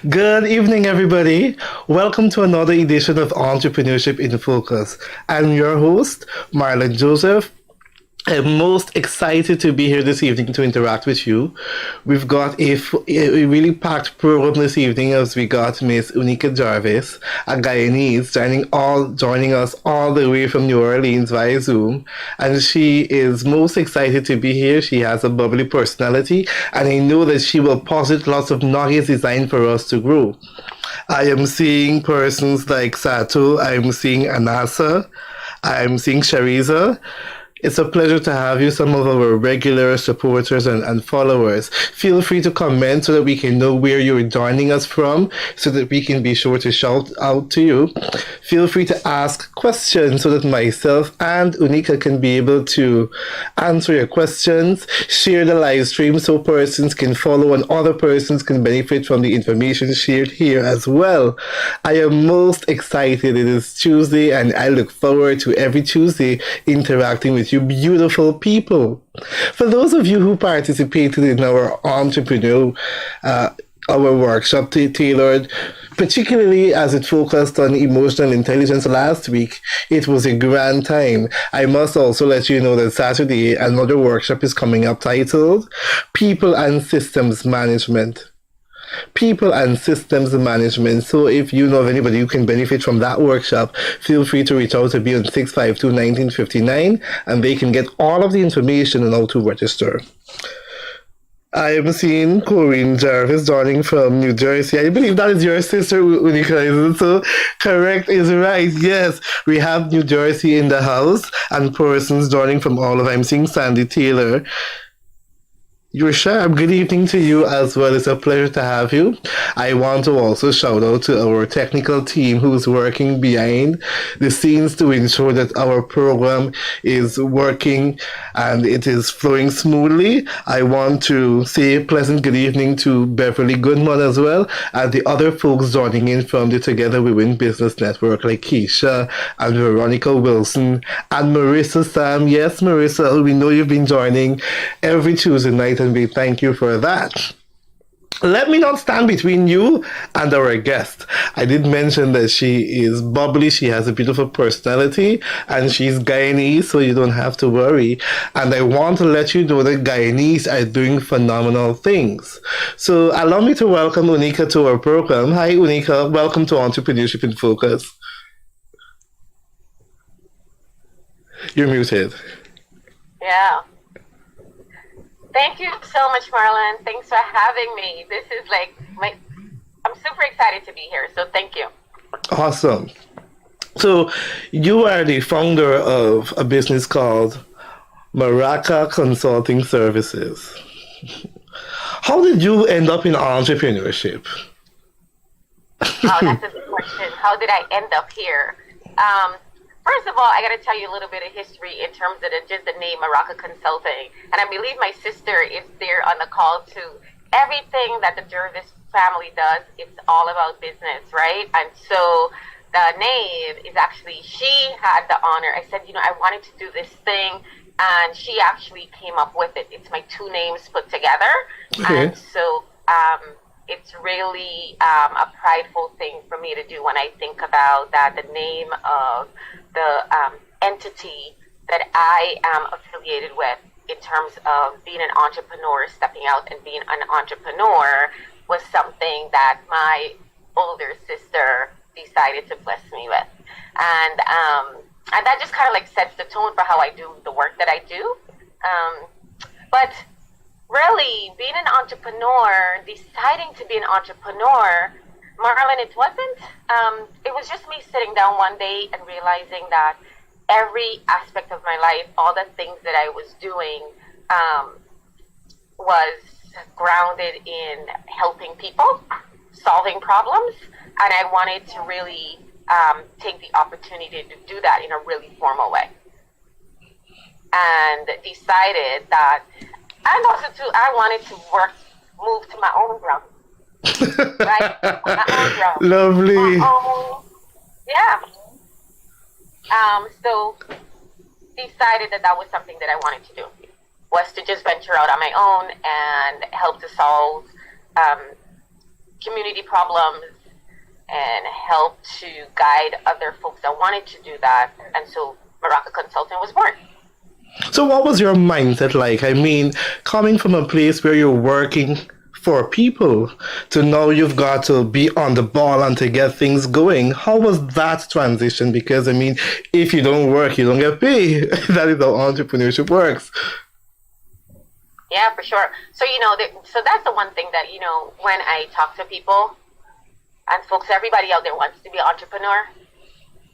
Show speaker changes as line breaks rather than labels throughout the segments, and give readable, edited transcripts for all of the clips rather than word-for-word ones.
Good evening, everybody. Welcome to another edition of Entrepreneurship in Focus. I'm your host, Marlon Joseph. I'm most excited to be here this evening to interact with you. We've got a really packed program this evening as we got Miss Onika Jarvis, a Guyanese, joining us all the way from New Orleans via Zoom. And she is most excited to be here. She has a bubbly personality, and I know that she will posit lots of nuggets designed for us to grow. I am seeing persons like Sato, I'm seeing Anasa, I'm seeing Shariza. It's a pleasure to have you, some of our regular supporters and followers. Feel free to comment so that we can know where you're joining us from, so that we can be sure to shout out to you. Feel free to ask questions so that myself and Unika can be able to answer your questions. Share the live stream so persons can follow and other persons can benefit from the information shared here as well. I am most excited. It is Tuesday and I look forward to every Tuesday interacting with you beautiful people. For those of you who participated in our our workshop tailored, particularly as it focused on emotional intelligence last week, it was a grand time. I must also let you know that Saturday another workshop is coming up titled People and Systems Management. People and systems management. So if you know of anybody who can benefit from that workshop, feel free to reach out to me on 652-1959 and they can get all of the information on how to register. I am seeing Corinne Jarvis joining from New Jersey. I believe that is your sister, Unika, isn't it? So correct is right. Yes, we have New Jersey in the house and persons joining from all of. I'm seeing Sandy Taylor. You're sharp. Good evening to you as well. It's a pleasure to have you. I want to also shout out to our technical team who's working behind the scenes to ensure that our program is working and it is flowing smoothly. I want to say a pleasant good evening to Beverly Goodman as well, and the other folks joining in from the Together We Win Business Network like Keisha and Veronica Wilson and Marissa Sam. Yes, Marissa, we know you've been joining every Tuesday night and we thank you for that. Let me not stand between you and our guest. I did mention that she is bubbly, she has a beautiful personality, and she's Guyanese, so you don't have to worry. And I want to let you know that Guyanese are doing phenomenal things. So allow me to welcome Onika to our program. Hi, Onika. Welcome to Entrepreneurship in Focus. You're muted.
Yeah. Thank you so much, Marlon. Thanks for having me. This is I'm super excited to be here, so thank you.
Awesome. So you are the founder of a business called Maraca Consulting Services. How did you end up in entrepreneurship?
Oh, that's a good question. How did I end up here? First of all, I got to tell you a little bit of history in terms of just the name Maraca Consulting. And I believe my sister is there on the call too. Everything that the Jarvis family does, it's all about business, right? And so the name is actually, she had the honor. I said, I wanted to do this thing. And she actually came up with it. It's my two names put together.
Okay.
And so it's really a prideful thing for me to do when I think about that, the name of the entity that I am affiliated with in terms of being an entrepreneur, stepping out and being an entrepreneur was something that my older sister decided to bless me with. And that just kind of sets the tone for how I do the work that I do. But really, being an entrepreneur, deciding to be an entrepreneur, Marlon, it was just me sitting down one day and realizing that every aspect of my life, all the things that I was doing was grounded in helping people, solving problems, and I wanted to really take the opportunity to do that in a really formal way. And decided that, and also too, I wanted to move to my own ground. Right? My own ground.
Lovely.
Yeah. So decided that was something that I wanted to do, was to just venture out on my own and help to solve community problems and help to guide other folks that wanted to do that. And so Maraca Consulting was born.
So what was your mindset like? I mean, coming from a place where you're working for people to now you've got to be on the ball and to get things going. How was that transition? Because I mean, if you don't work, you don't get paid. That is how entrepreneurship works.
Yeah, for sure. So, so that's the one thing that, when I talk to people and folks, everybody out there wants to be an entrepreneur.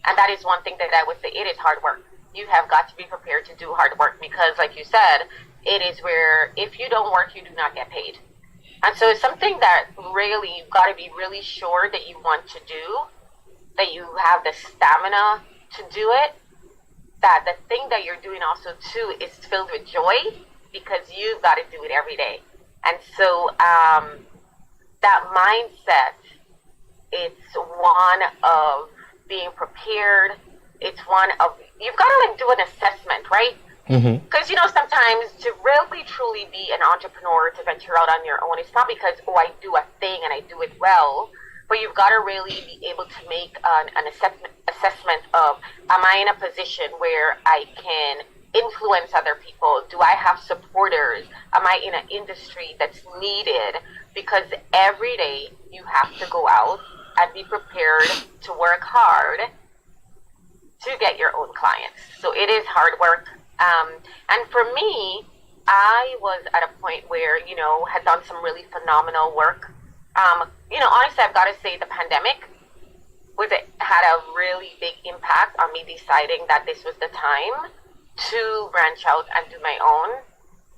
And that is one thing that I would say, it is hard work. You have got to be prepared to do hard work because, like you said, it is where if you don't work, you do not get paid. And so it's something that really, you've got to be really sure that you want to do, that you have the stamina to do it, that the thing that you're doing also too is filled with joy because you've got to do it every day. And so that mindset, it's one of being prepared. It's one of, you've got to do an assessment, right? Because, sometimes to really truly be an entrepreneur, to venture out on your own, it's not because, I do a thing and I do it well, but you've got to really be able to make an assessment of, am I in a position where I can influence other people? Do I have supporters? Am I in an industry that's needed? Because every day you have to go out and be prepared to work hard to get your own clients. So it is hard work. And for me, I was at a point where, had done some really phenomenal work. Honestly, I've got to say the pandemic had a really big impact on me deciding that this was the time to branch out and do my own.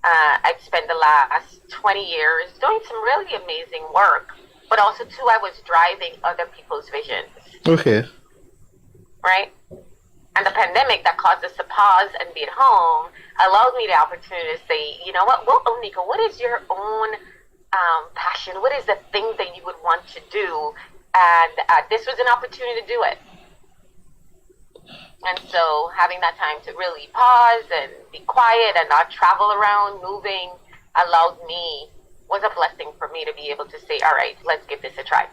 I'd spent the last 20 years doing some really amazing work, but also too, I was driving other people's visions.
Okay.
Right? And the pandemic that caused us to pause and be at home allowed me the opportunity to say, you know what, well, Onika, what is your own passion? What is the thing that you would want to do? And this was an opportunity to do it. And so having that time to really pause and be quiet and not travel around, moving, was a blessing for me to be able to say, all right, let's give this a try.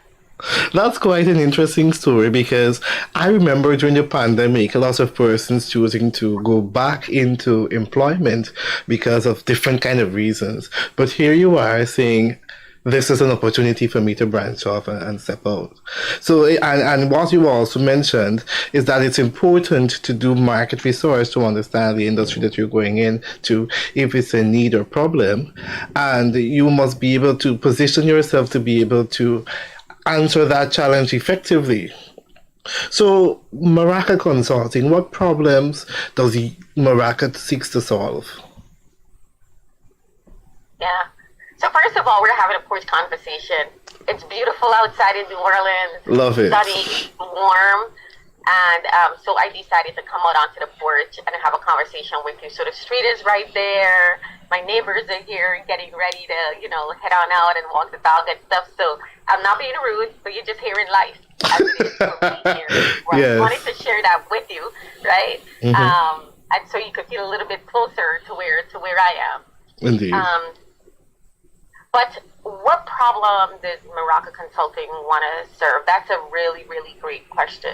That's quite an interesting story because I remember during the pandemic, a lot of persons choosing to go back into employment because of different kind of reasons. But here you are saying, this is an opportunity for me to branch off and step out. So, and what you also mentioned is that it's important to do market research to understand the industry that you're going into, if it's a need or problem. And you must be able to position yourself to be able to answer that challenge effectively. So, Maraca Consulting, what problems does Maraca seeks to solve?
Yeah. So first of all, we're having a porch conversation. It's beautiful outside in New Orleans.
Love it.
Sunny, warm. And so I decided to come out onto the porch and have a conversation with you. So the street is right there. My neighbors are here getting ready to, head on out and walk the dog and stuff. So I'm not being rude, but you're just hearing life as it is for me here. Yes. I wanted to share that with you, right? And so you could feel a little bit closer to where I am.
Indeed.
But what problem does Maraca Consulting want to serve? That's a really, really great question.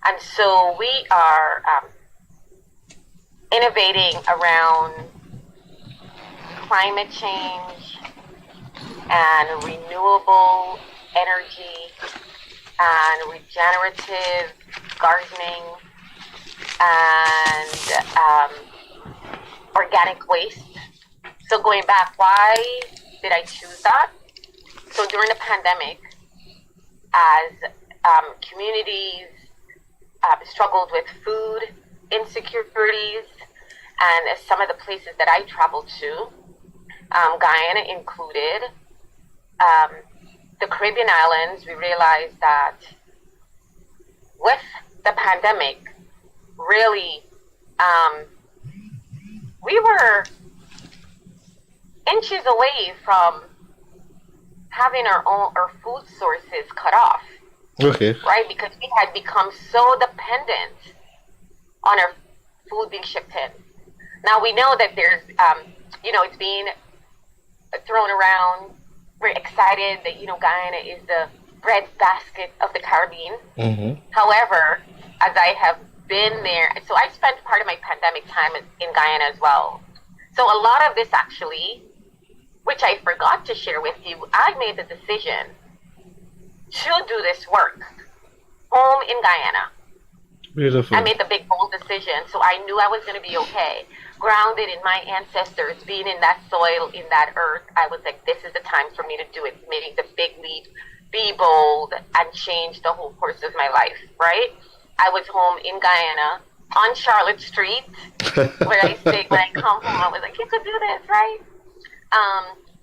And so we are innovating around climate change and renewable energy and regenerative gardening and organic waste. So going back, why did I choose that? So during the pandemic, as communities struggled with food insecurities, and as some of the places that I traveled to, Guyana included, the Caribbean islands, we realized that with the pandemic, really, we were inches away from having our food sources cut off.
Okay.
Right? Because we had become so dependent on our food being shipped in. Now we know that there's, it's being thrown around we're excited that, Guyana is the breadbasket of the Caribbean.
Mm-hmm.
However, as I have been there, so I spent part of my pandemic time in Guyana as well. So a lot of this actually, which I forgot to share with you, I made the decision to do this work home in Guyana.
Beautiful.
I made the big bold decision, so I knew I was going to be okay. Grounded in my ancestors, being in that soil, in that earth, I was like, this is the time for me to do it, make the big leap, be bold, and change the whole course of my life, right? I was home in Guyana, on Charlotte Street, where I stayed when I come home. I was like, you could do this, right?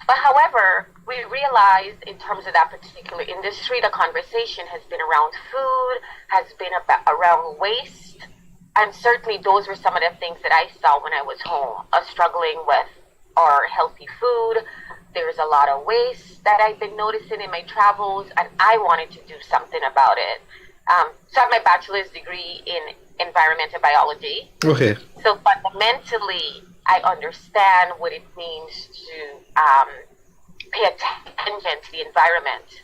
But however, we realized in terms of that particular industry, the conversation has been around food, has been around waste. And certainly those were some of the things that I saw when I was home, struggling with our healthy food. There's a lot of waste that I've been noticing in my travels, and I wanted to do something about it. So I have my bachelor's degree in environmental biology.
Okay.
So fundamentally, I understand what it means to pay attention to the environment,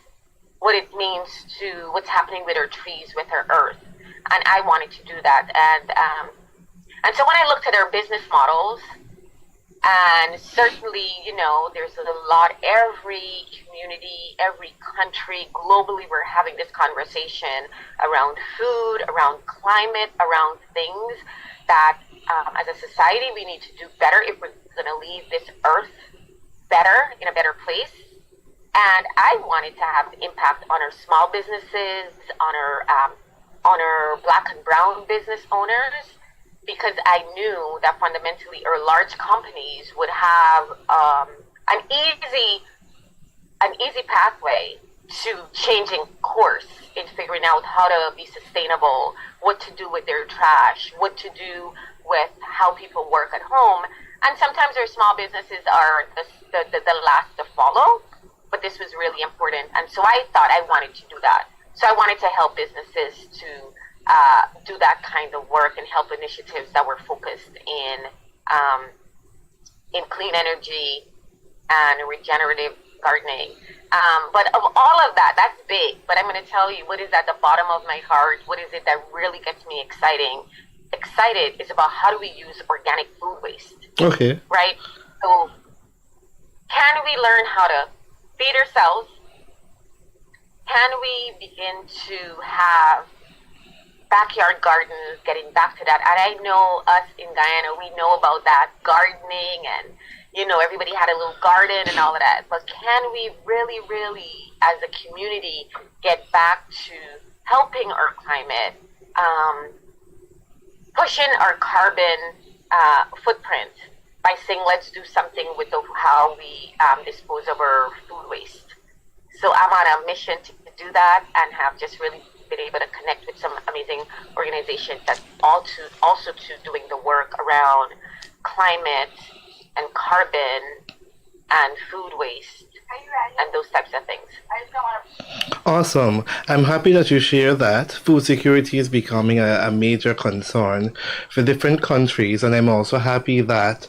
what it means to what's happening with our trees, with our earth. And I wanted to do that. And so when I looked at our business models, and certainly, there's a lot, every community, every country, globally, we're having this conversation around food, around climate, around things that as a society we need to do better if we're going to leave this earth better, in a better place. And I wanted to have impact on our small businesses, on our Black and brown business owners, because I knew that fundamentally our large companies would have an easy pathway to changing course in figuring out how to be sustainable, what to do with their trash, what to do with how people work at home. And sometimes our small businesses are the last to follow, but this was really important. And so I thought I wanted to do that. So I wanted to help businesses to do that kind of work and help initiatives that were focused in clean energy and regenerative gardening. But of all of that, that's big. But I'm going to tell you what is at the bottom of my heart. What is it that really gets me excited is about how do we use organic food waste.
Okay.
Right? So can we learn how to feed ourselves? Can we begin to have backyard gardens, getting back to that? And I know us in Guyana, we know about that gardening, and everybody had a little garden and all of that. But can we really, really, as a community, get back to helping our climate, pushing our carbon footprint by saying, let's do something with how we dispose of our food waste. So I'm on a mission to do that and have just really been able to connect with some amazing organizations that's also doing the work around climate and carbon and food waste and those types of things.
Awesome. I'm happy that you share that. Food security is becoming a major concern for different countries, and I'm also happy that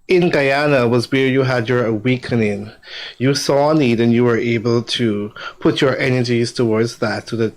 in Guyana was where you had your awakening. You saw a need and you were able to put your energies towards that so that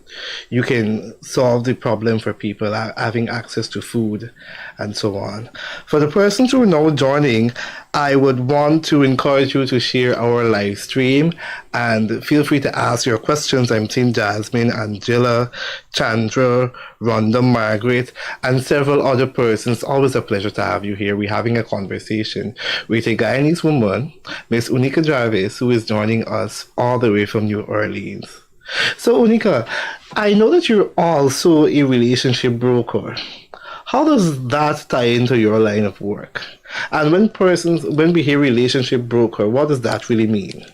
you can solve the problem for people having access to food and so on. For the persons who are now joining, I would want to encourage you to share our live stream and feel free to ask your questions. I'm seeing Jasmine, Angela, Chandra, Rhonda, Margaret, and several other persons. Always a pleasure to have you here. We're having a conversation with a Guyanese woman, Miss Onika Jarvis, who is joining us all the way from New Orleans. So, Onika, I know that you're also a relationship broker. How does that tie into your line of work? And when we hear relationship broker, what does that really mean?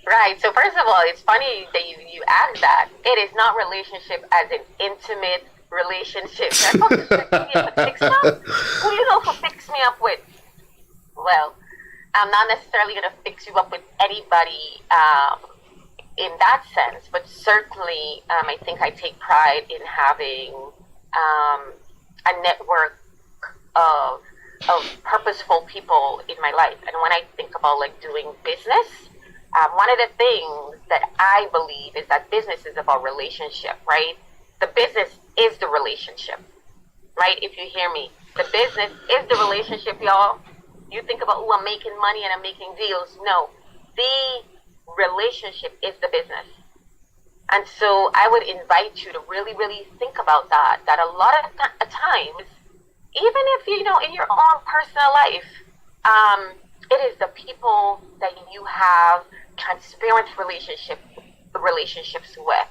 Right. So first of all, it's funny that you asked that. It is not relationship as an intimate relationship. They're supposed to fix me up with 6 months. Who you know who fix me up with? Well, I'm not necessarily going to fix you up with anybody in that sense, but certainly I think I take pride in having a network of purposeful people in my life. And when I think about like doing business, one of the things that I believe is that business is about relationship, right? The business is the relationship, right? If you hear me, the business is the relationship, y'all. You think about, oh, I'm making money and I'm making deals. No, the relationship is the business. And so I would invite you to really, really think about that, that a lot of times, even if, you know, in your own personal life, it is the people that you have transparent relationships with,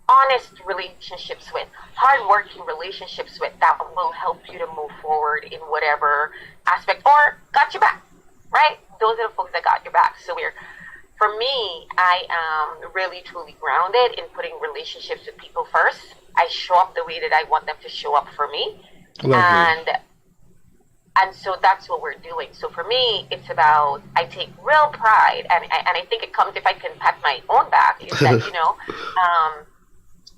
honest relationships with, hardworking relationships with, that will help you to move forward in whatever aspect, or got your back, right? Those are the folks that got your back. So for me, I am really truly grounded in putting relationships with people first. I show up the way that I want them to show up for me.
Lovely.
And so that's what we're doing. So for me, it's about, I take real pride, and I think it comes, if I can pat my own back, is that, you know,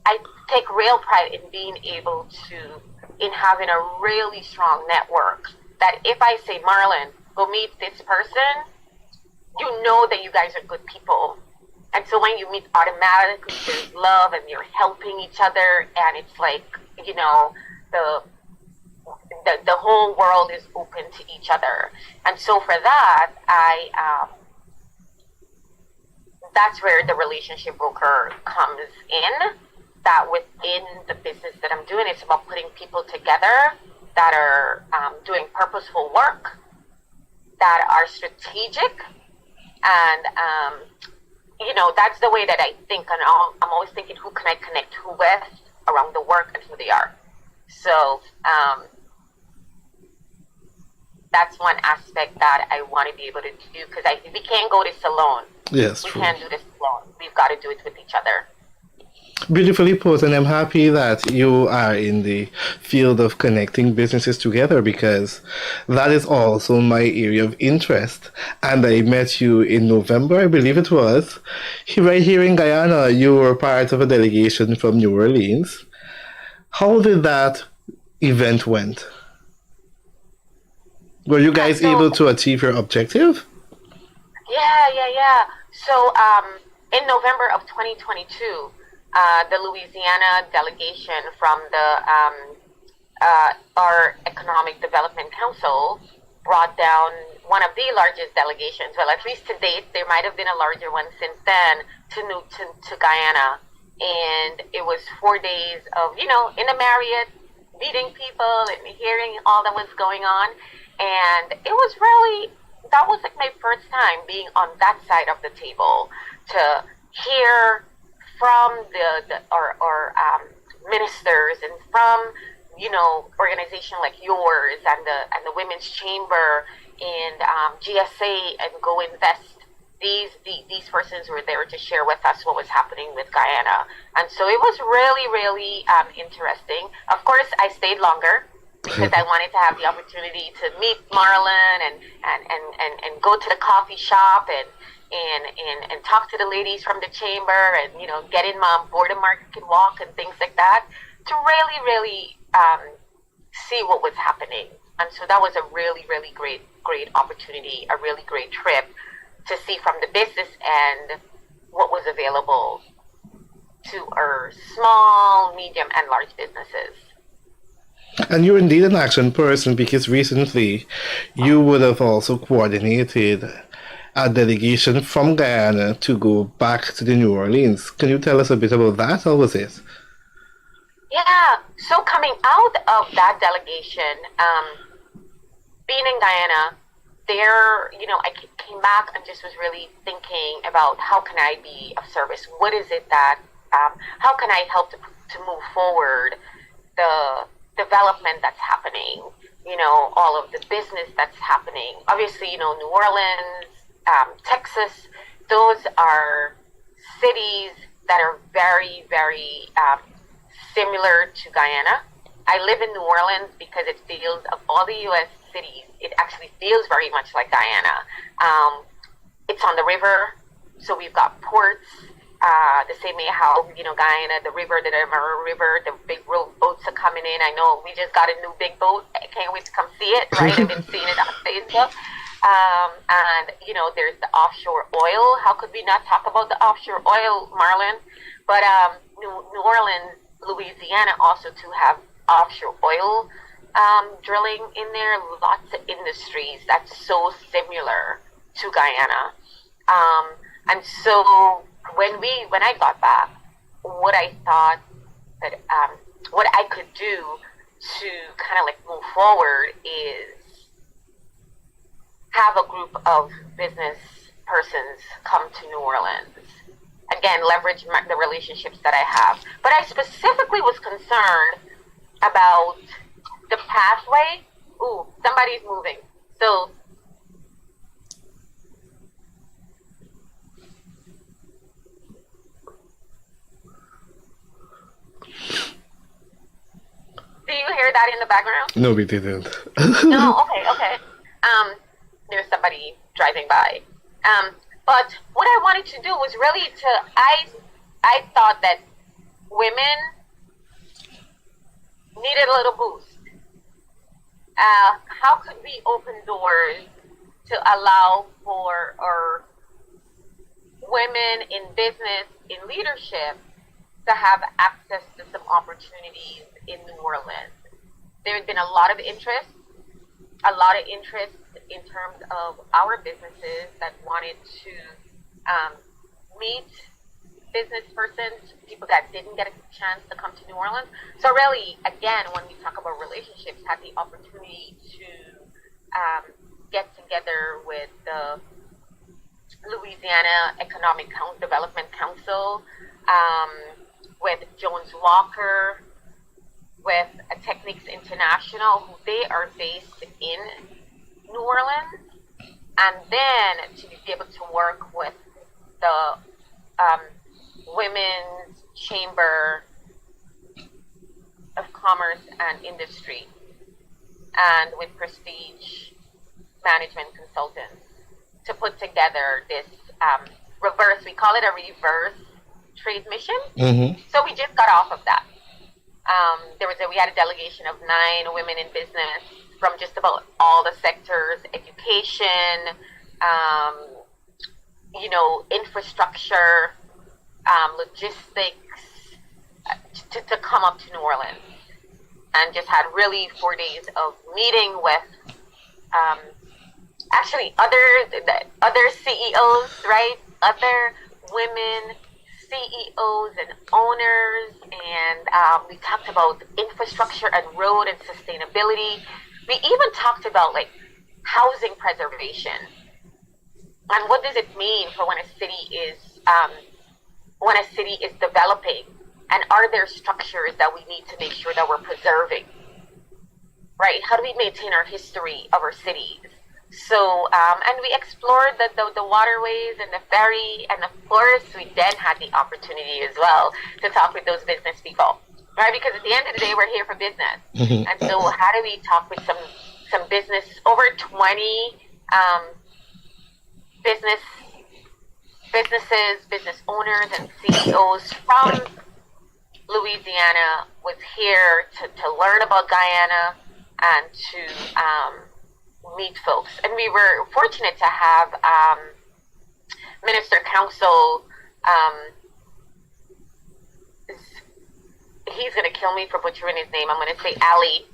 I take real pride in being able to, in having a really strong network, that if I say, Marlon, go meet this person, you know that you guys are good people. And so when you meet, automatically there's love and you're helping each other, and it's like, you know, the whole world is open to each other. And so for that, that's where the relationship broker comes in, that within the business that I'm doing, it's about putting people together that are doing purposeful work, that are strategic, and you know, that's the way that I think, and I'm always thinking, who can I connect who with around the work and who they are. So that's one aspect that I want to be able to do, because we can't go this alone.
Yes,
we
true.
can't do this alone. We've got to do it with each other.
Beautifully put, and I'm happy that you are in the field of connecting businesses together, because that is also my area of interest. And I met you in November, I believe it was, right here in Guyana. You were part of a delegation from New Orleans. How did that event went? Were you guys able to achieve your objective?
Yeah. So in November of 2022, the Louisiana delegation from our Economic Development Council brought down one of the largest delegations. Well, at least to date, there might have been a larger one since then, to Guyana. And it was 4 days of, you know, in a Marriott, meeting people and hearing all that was going on. And it was really, that was like my first time being on that side of the table, to hear from our ministers, and from, you know, organization like yours, and the Women's Chamber, and GSA, and Go Invest. These persons were there to share with us what was happening with Guyana. And so it was really, really interesting. Of course, I stayed longer, because I wanted to have the opportunity to meet Marlon, and go to the coffee shop, and talk to the ladies from the chamber, and, you know, get in my boredom market walk and things like that, to really, really see what was happening. And so that was a really, really great opportunity, a really great trip, to see from the business end what was available to our small, medium, and large businesses.
And you're indeed an action person, because recently you would have also coordinated a delegation from Guyana to go back to the New Orleans. Can you tell us a bit about that? How was it?
Yeah, so coming out of that delegation, being in Guyana, there, you know, I came back and just was really thinking about, how can I be of service? What is it that, how can I help to move forward the development that's happening, you know, all of the business that's happening. Obviously, you know, New Orleans, Texas, those are cities that are very, very similar to Guyana. I live in New Orleans because it feels, of all the U.S. cities, it actually feels very much like Guyana. It's on the river, so we've got ports, the same way how, you know, Guyana, the river, the Demerara River, the big boats that coming in. I know we just got a new big boat. I can't wait to come see it, right? I've been seeing it on Facebook. And, you know, there's the offshore oil. How could we not talk about the offshore oil, Marlon? But New Orleans, Louisiana also to have offshore oil drilling in there. Lots of industries that's so similar to Guyana. And so when I got back, what I thought that what I could do to kind of like move forward is have a group of business persons come to New Orleans. Again, leverage the relationships that I have. But I specifically was concerned about the pathway. Ooh, somebody's moving. So do you hear that in the background?
No, we didn't.
No, okay. There's somebody driving by. But what I wanted to do was really I thought that women needed a little boost. How could we open doors to allow for our women in business, in leadership, to have access to some opportunities in New Orleans? There has been a lot of interest in terms of our businesses that wanted to meet business persons, people that didn't get a chance to come to New Orleans. So really, again, when we talk about relationships, had the opportunity to get together with the Louisiana Economic Development Council, with Jones Walker, with Techniques International, who they are based in New Orleans, and then to be able to work with the Women's Chamber of Commerce and Industry, and with Prestige Management Consultants, to put together this we call it a reverse trade mission.
Mm-hmm.
So we just got off of that. We had a delegation of 9 women in business from just about all the sectors: education, infrastructure, logistics, to come up to New Orleans, and just had really 4 days of meeting with actually other CEOs, right? Other women CEOs and owners, and we talked about infrastructure and road and sustainability. We even talked about like housing preservation and what does it mean for when a city is developing, and are there structures that we need to make sure that we're preserving, right? How do we maintain our history of our cities? So, and we explored the waterways and the ferry, and of course, we then had the opportunity as well to talk with those business people, right? Because at the end of the day, we're here for business. Mm-hmm. And so how do we talk with some business, over 20 business owners and CEOs from Louisiana was here to learn about Guyana and to meet folks. And we were fortunate to have Minister Council, he's going to kill me for butchering his name. I'm going to say Ali.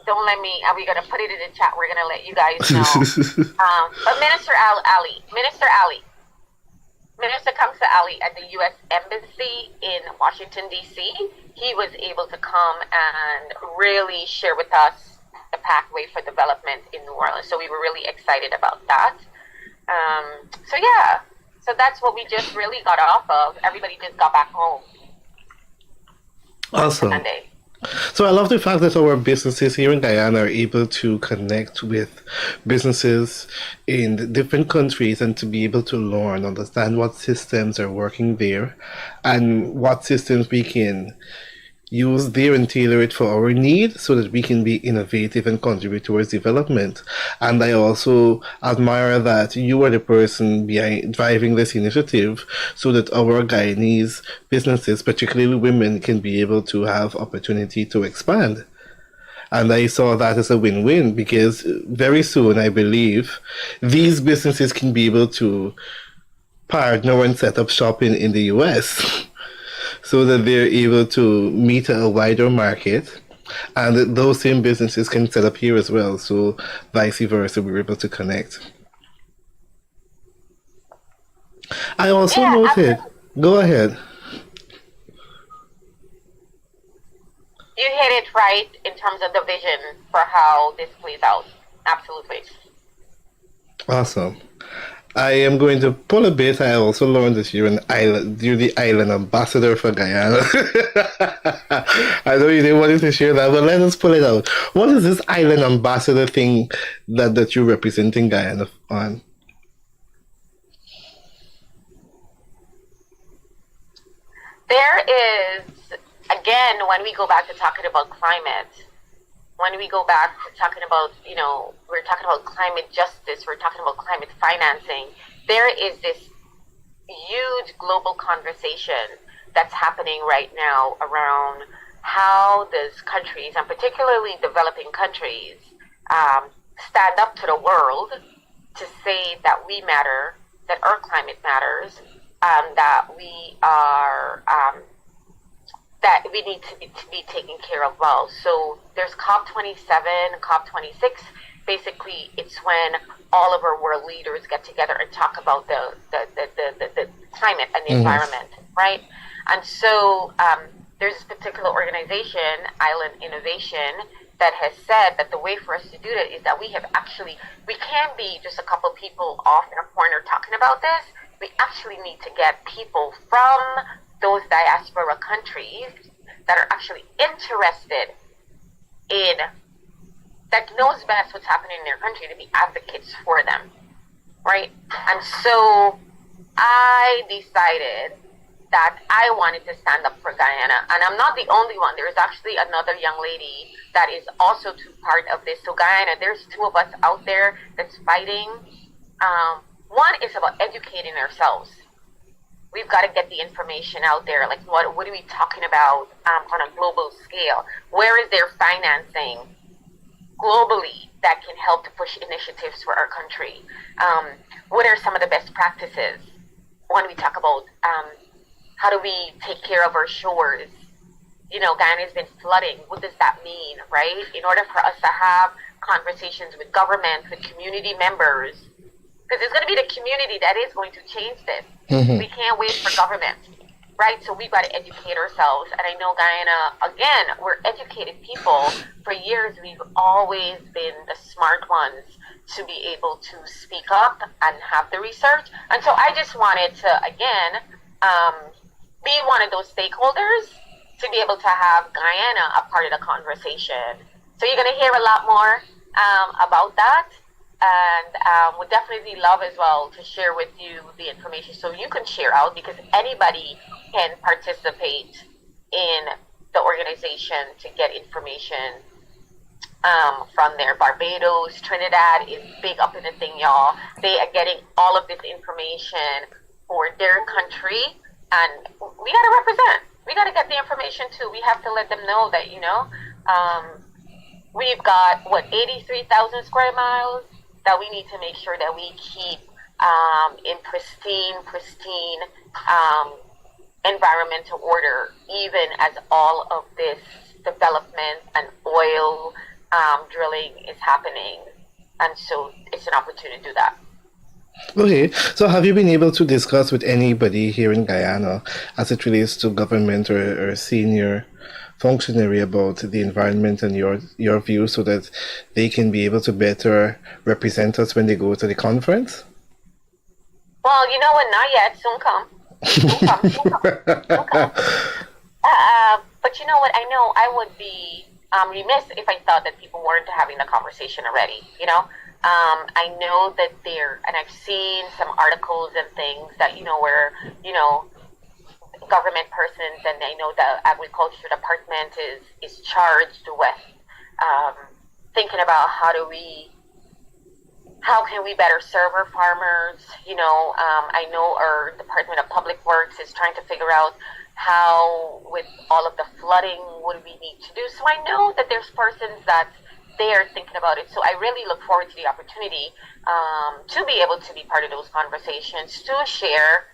Don't let me, are we going to put it in the chat? We're going to let you guys know. But Minister Kamsa Ali at the U.S. Embassy in Washington, D.C., he was able to come and really share with us the pathway for development in New Orleans. So we were really excited about that. So that's what we just really got off of. Everybody just got back home.
Awesome.
Sunday.
So I love the fact that our businesses here in Guyana are able to connect with businesses in different countries and to be able to learn, understand what systems are working there and what systems we can use there and tailor it for our need so that we can be innovative and contribute towards development. And I also admire that you are the person behind driving this initiative so that our Guyanese businesses, particularly women, can be able to have opportunity to expand. And I saw that as a win-win because very soon, I believe, these businesses can be able to partner and set up shop in the US so that they're able to meet a wider market. And those same businesses can set up here as well. So vice versa, we're able to connect. I also
Yeah,
noted,
absolutely.
go ahead.
You hit it right in terms of the vision for how this plays out. Absolutely.
Awesome. I am going to pull a bit. I also learned that you're the island ambassador for Guyana. I know you didn't want to share that, but let us pull it out. What is this island ambassador thing that you're representing Guyana on?
There is, again, when we go back to talking about climate, when we go back to talking about, we're talking about climate justice, we're talking about climate financing, there is this huge global conversation that's happening right now around how does countries, and particularly developing countries, stand up to the world to say that we matter, that our climate matters, that we are that we need to be taken care of well. So there's COP27, COP26. Basically, it's when all of our world leaders get together and talk about the climate and the environment, right? And so there's this particular organization, Island Innovation, that has said that the way for us to do that is that we can't be just a couple of people off in a corner talking about this. We actually need to get people from those diaspora countries that are actually interested in, that knows best what's happening in their country, to be advocates for them, right? And so I decided that I wanted to stand up for Guyana, and I'm not the only one. There's actually another young lady that is also part of this. So Guyana, there's two of us out there that's fighting. One is about educating ourselves. We've got to get the information out there. Like, what are we talking about on a global scale? Where is there financing globally that can help to push initiatives for our country? What are some of the best practices when we talk about how do we take care of our shores? Guyana has been flooding. What does that mean, right? In order for us to have conversations with government, with community members, because it's going to be the community that is going to change this. We can't wait for government, right? So we've got to educate ourselves. And I know Guyana, again, we're educated people. For years, we've always been the smart ones to be able to speak up and have the research. And so I just wanted to, again, be one of those stakeholders to be able to have Guyana a part of the conversation. So you're going to hear a lot more about that. And would definitely love as well to share with you the information so you can share out, because anybody can participate in the organization to get information from there. Barbados, Trinidad is big up in the thing, y'all. They are getting all of this information for their country, and we got to represent. We got to get the information too. We have to let them know that, we've got, 83,000 square miles that we need to make sure that we keep in pristine environmental order, even as all of this development and oil drilling is happening. And so it's an opportunity to do that.
Okay, so have you been able to discuss with anybody here in Guyana as it relates to government or senior functionary about the environment and your view so that they can be able to better represent us when they go to the conference?
Well, you know what? Not yet. Soon come. Soon come. But you know what? I know I would be remiss if I thought that people weren't having the conversation already. I know that and I've seen some articles and things that, where, government persons, and I know the agriculture department is charged with thinking about how can we better serve our farmers. I know our Department of Public Works is trying to figure out how, with all of the flooding, what do we need to do. So I know that there's persons that they are thinking about it. So I really look forward to the opportunity to be able to be part of those conversations, to share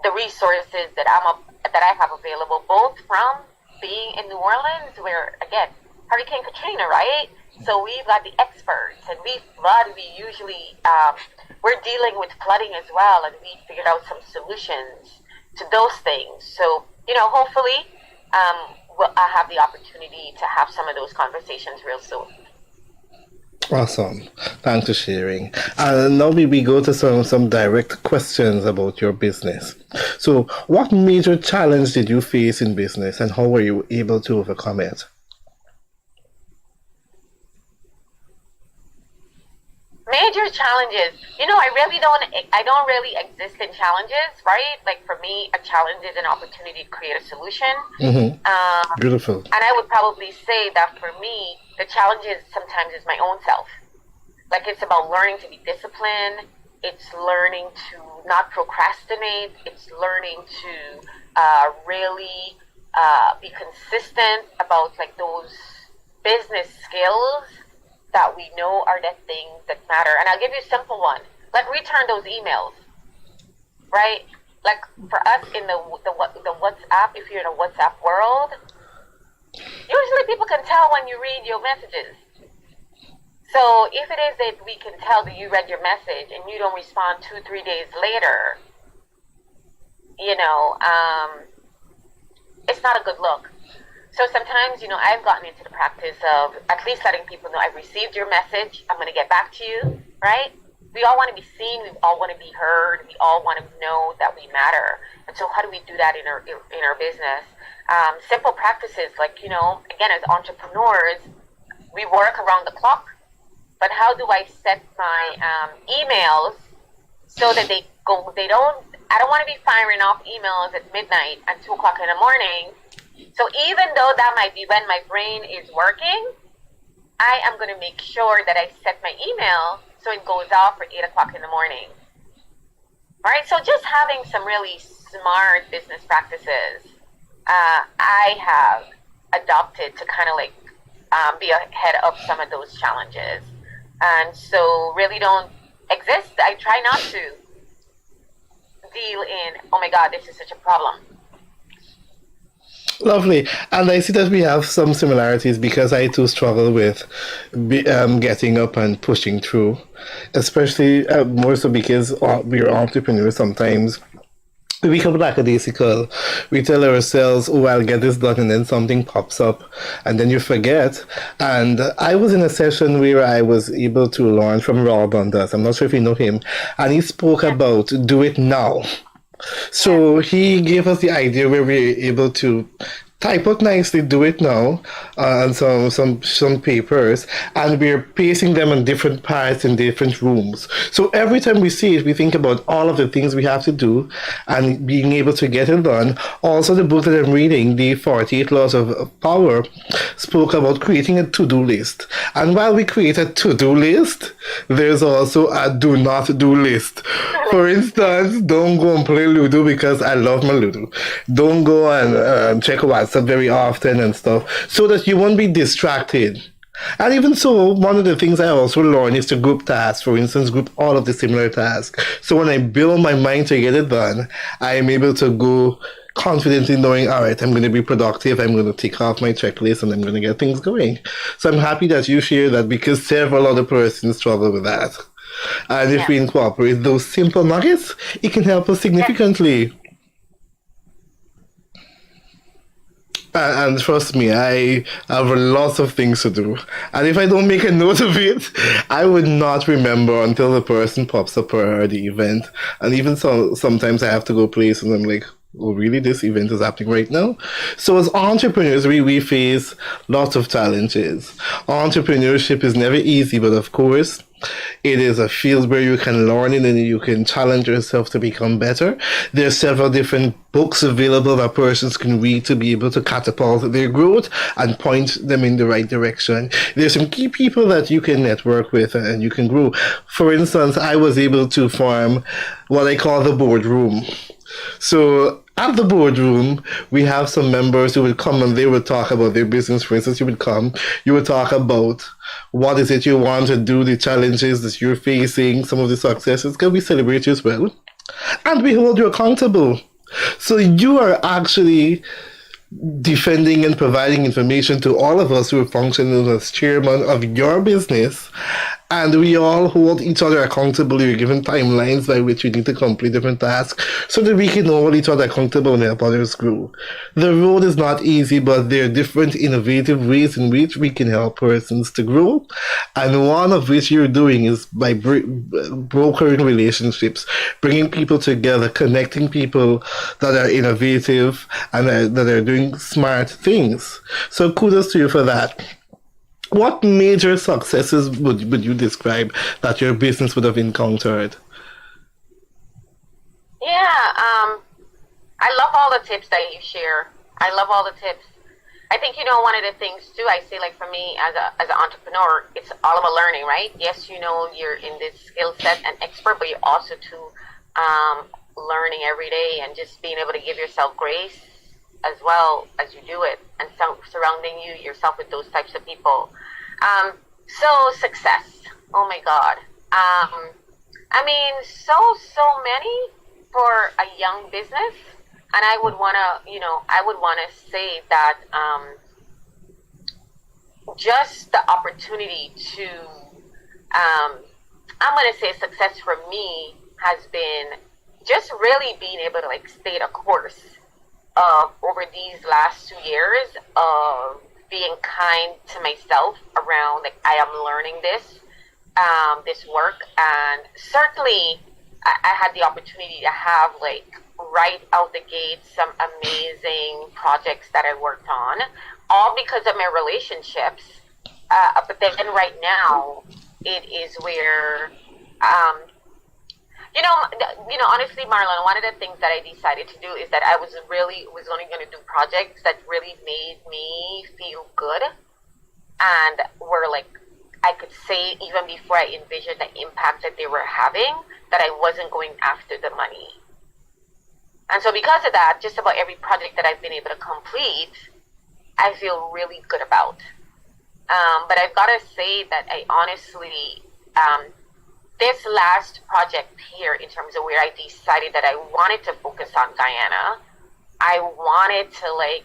the resources that I have available, both from being in New Orleans, where again, Hurricane Katrina, right? So we've got the experts, and we usually we're dealing with flooding as well, and we figured out some solutions to those things. So hopefully, I'll have the opportunity to have some of those conversations real soon.
Awesome. Thanks for sharing. Now we go to some direct questions about your business. So what major challenge did you face in business, and how were you able to overcome it?
Major challenges. I don't really exist in challenges, right? Like for me, a challenge is an opportunity to create a solution.
Mm-hmm. Beautiful.
And I would probably say that for me, the challenge is sometimes is my own self. Like it's about learning to be disciplined. It's learning to not procrastinate. It's learning to really be consistent about like those business skills that we know are the things that matter. And I'll give you a simple one. Like return those emails, right? Like for us in the WhatsApp, if you're in a WhatsApp world, usually people can tell when you read your messages. So if it is that we can tell that you read your message and you don't respond 2-3 days later, it's not a good look. So sometimes, I've gotten into the practice of at least letting people know I've received your message. I'm going to get back to you, right? We all want to be seen. We all want to be heard. We all want to know that we matter. And so how do we do that in our business? Simple practices like, again, as entrepreneurs, we work around the clock. But how do I set my emails so that I don't want to be firing off emails at midnight and 2 o'clock in the morning. So even though that might be when my brain is working, I am going to make sure that I set my email so it goes off for 8 o'clock in the morning. All right, so just having some really smart business practices I have adopted to kind of like be ahead of some of those challenges. And so really don't exist. I try not to deal in, oh my God, this is such a problem.
Lovely. And I see that we have some similarities because I too struggle with getting up and pushing through, especially more so because we're entrepreneurs sometimes. We become lackadaisical. We tell ourselves, oh, I'll get this done, and then something pops up, and then you forget. And I was in a session where I was able to learn from Rob Dundas. I'm not sure if you know him. And he spoke about do it now. So he gave us the idea where we were able to type out nicely, do it now, and some papers, and we're pasting them on different parts in different rooms. So every time we see it, we think about all of the things we have to do and being able to get it done. Also, the book that I'm reading, The 48 Laws of Power, spoke about creating a to-do list. And while we create a to-do list, there's also a do not do list. For instance, don't go and play Ludo because I love my Ludo. Don't go and check WhatsApp very often and stuff, so that you won't be distracted. And even so, one of the things I also learned is to group tasks. For instance, group all of the similar tasks. So when I build my mind to get it done, I'm able to go confidently knowing, all right, I'm going to be productive, I'm going to tick off my checklist, and I'm going to get things going. So I'm happy that you share that because several other persons struggle with that. And if we incorporate those simple nuggets, it can help us significantly. And trust me, I have lots of things to do. And if I don't make a note of it, I would not remember until the person pops up for the event. And even so, sometimes I have to go places and I'm like, oh, really? This event is happening right now? So as entrepreneurs, we face lots of challenges. Entrepreneurship is never easy, but of course, It is a field where you can learn it and you can challenge yourself to become better. There are several different books available that persons can read to be able to catapult their growth and point them in the right direction. There's some key people that you can network with and you can grow. For instance, I was able to form what I call the boardroom. So at the boardroom, we have some members who would come and they would talk about their business. For instance, you would talk about what is it you want to do, the challenges that you're facing, some of the successes. Can we celebrate you as well? And we hold you accountable. So you are actually defending and providing information to all of us who are functioning as chairman of your business. And we all hold each other accountable. You're given timelines by which we need to complete different tasks so that we can hold each other accountable and help others grow. The road is not easy, but there are different innovative ways in which we can help persons to grow. And one of which you're doing is by brokering relationships, bringing people together, connecting people that are innovative and that are doing smart things. So kudos to you for that. What major successes would you describe that your business would have encountered?
Yeah, I love all the tips that you share. I love all the tips. I think, one of the things too, I say, like, for me as an entrepreneur, it's all about learning, right? Yes, you're in this skill set and expert, but you're also too learning every day and just being able to give yourself grace as well as you do it, and surrounding yourself with those types of people. So success. Oh my God. So many for a young business, and I would wanna say that just the opportunity to I'm gonna say success for me has been just really being able to, like, stay the course over these last 2 years of being kind to myself around, like, I am learning this work, and certainly I had the opportunity to have, like, right out the gate some amazing projects that I worked on, all because of my relationships. But then right now, it is where honestly, Marlon, one of the things that I decided to do is that I was only going to do projects that really made me feel good and were, like, I could say even before I envisioned the impact that they were having, that I wasn't going after the money. And so because of that, just about every project that I've been able to complete, I feel really good about. But I've got to say that I honestly, this last project here, in terms of where I decided that I wanted to focus on Guyana, I wanted to, like,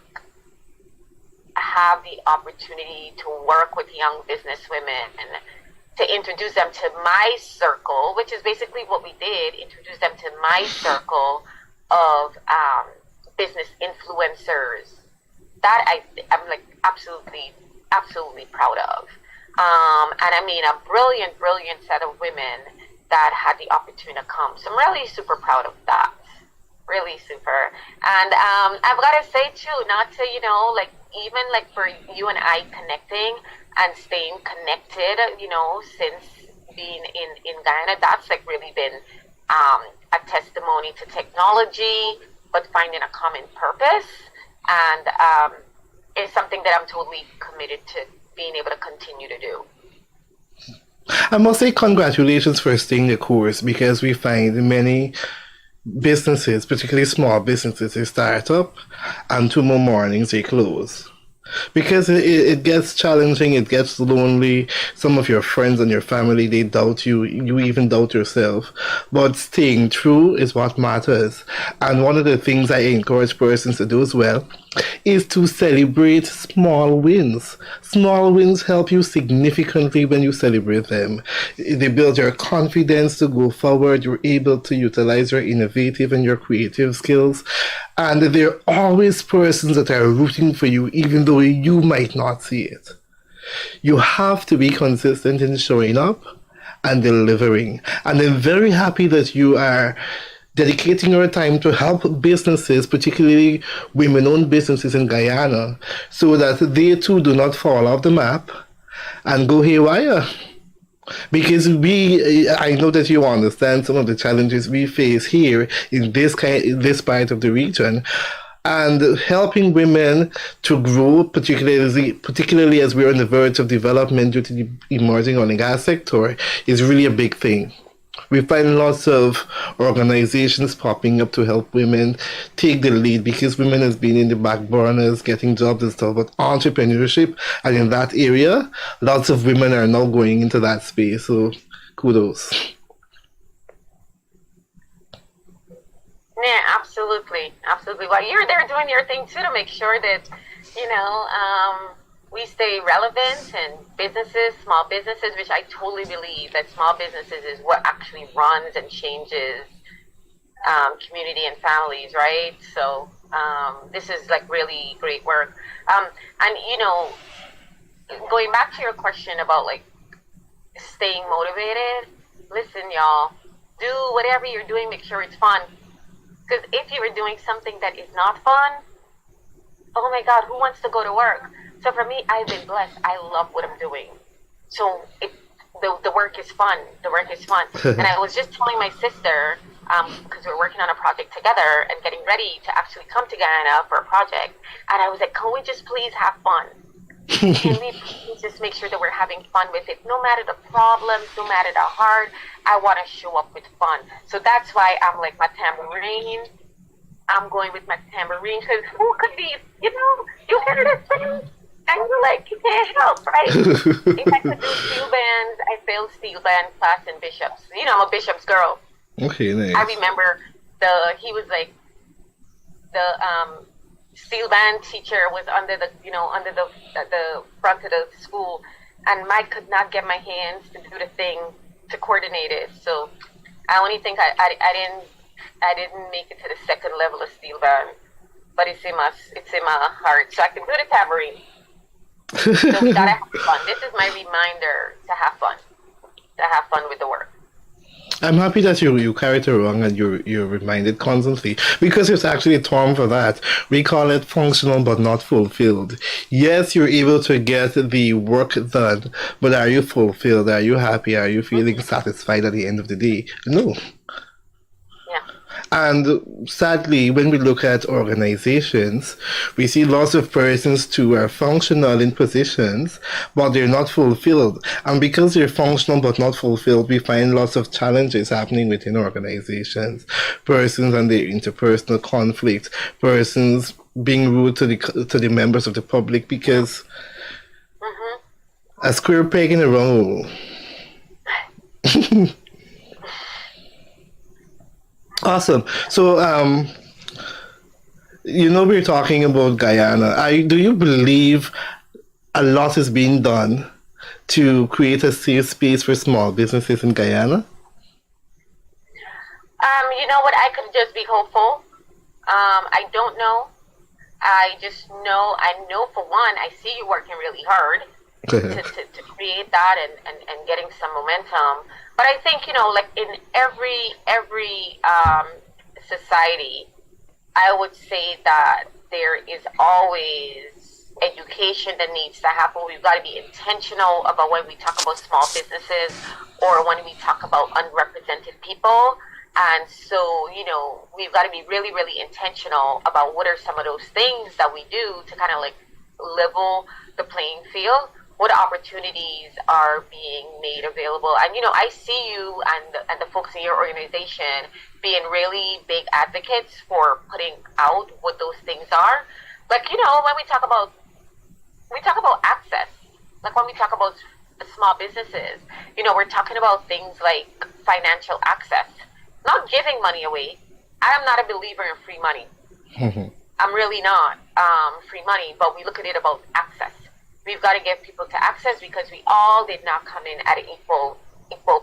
have the opportunity to work with young business women and to introduce them to my circle, which is basically what we did, introduce them to my circle of business influencers. That I'm like absolutely proud of. And I mean, a brilliant set of women that had the opportunity to come. So I'm really super proud of that. Really super. And I've got to say too, not to, like, even like for you and I connecting and staying connected, since being in Guyana, that's, like, really been a testimony to technology, but finding a common purpose. And it's something that I'm totally committed to being able to continue to do.
I must say congratulations for staying the course, because we find many businesses, particularly small businesses, they start up and 2 more mornings they close. Because it gets challenging, it gets lonely. Some of your friends and your family, they doubt you. You even doubt yourself. But staying true is what matters. And one of the things I encourage persons to do as well is to celebrate small wins. Small wins help you significantly when you celebrate them. They build your confidence to go forward. You're able to utilize your innovative and your creative skills. And there are always persons that are rooting for you, even though you might not see it. You have to be consistent in showing up and delivering. And I'm very happy that you are dedicating your time to help businesses, particularly women-owned businesses in Guyana, so that they too do not fall off the map and go haywire. Because I know that you understand some of the challenges we face here in this part of the region, and helping women to grow, particularly as we're on the verge of development due to the emerging oil and gas sector, is really a big thing. We find lots of organizations popping up to help women take the lead because women has been in the back burners getting jobs and stuff. But entrepreneurship and in that area, lots of women are now going into that space. So kudos.
Yeah, absolutely, absolutely. Well, you're there doing your thing too to make sure that you know we stay relevant, and businesses, small businesses, which I totally believe that small businesses is what actually runs and changes community and families, right? So this is like really great work. And going back to your question about like staying motivated, listen, y'all, do whatever you're doing, make sure it's fun. Because if you are doing something that is not fun, oh my God, who wants to go to work? So for me, I've been blessed. I love what I'm doing. So the work is fun. The work is fun. And I was just telling my sister, because we're working on a project together and getting ready to actually come to Guyana for a project. And I was like, can we just please have fun? Can we please just make sure that we're having fun with it? No matter the problems, no matter the hard, I want to show up with fun. So that's why I'm like my tambourine. I'm going with my tambourine because who could be, you hear this thing and you're like, you can't help, right? If I could do steel bands, I failed steel band class in Bishops. I'm a Bishops girl.
Okay, nice.
I remember he was like, the steel band teacher was under the front of the school, and Mike could not get my hands to do the thing to coordinate it. So I only think I didn't make it to the second level of steel band, but it's in my heart. So I can do the tambourine. So we gotta have fun. This is my reminder to have fun with the work.
I'm happy that you carry it along and you're reminded constantly because it's actually a term for that. We call it functional but not fulfilled. Yes, you're able to get the work done, but are you fulfilled? Are you happy? Are you feeling satisfied at the end of the day? No. And sadly, when we look at organizations, we see lots of persons who are functional in positions, but they're not fulfilled. And because they're functional but not fulfilled, we find lots of challenges happening within organizations. Persons and their interpersonal conflict, persons being rude to the members of the public because a square peg in a round hole. Awesome. So, we're talking about Guyana. Do you believe a lot is being done to create a safe space for small businesses in Guyana?
You know what? I could just be hopeful. I don't know. I know for one, I see you working really hard to create that and getting some momentum. But I think, like in every society, I would say that there is always education that needs to happen. We've got to be intentional about when we talk about small businesses or when we talk about unrepresented people. And so, we've got to be really, really intentional about what are some of those things that we do to kind of like level the playing field. What opportunities are being made available? And I see you and the folks in your organization being really big advocates for putting out what those things are. Like when we talk about access, like when we talk about small businesses, we're talking about things like financial access, not giving money away. I am not a believer in free money. I'm really not free money, but we look at it about access. We've got to give people to access because we all did not come in at an equal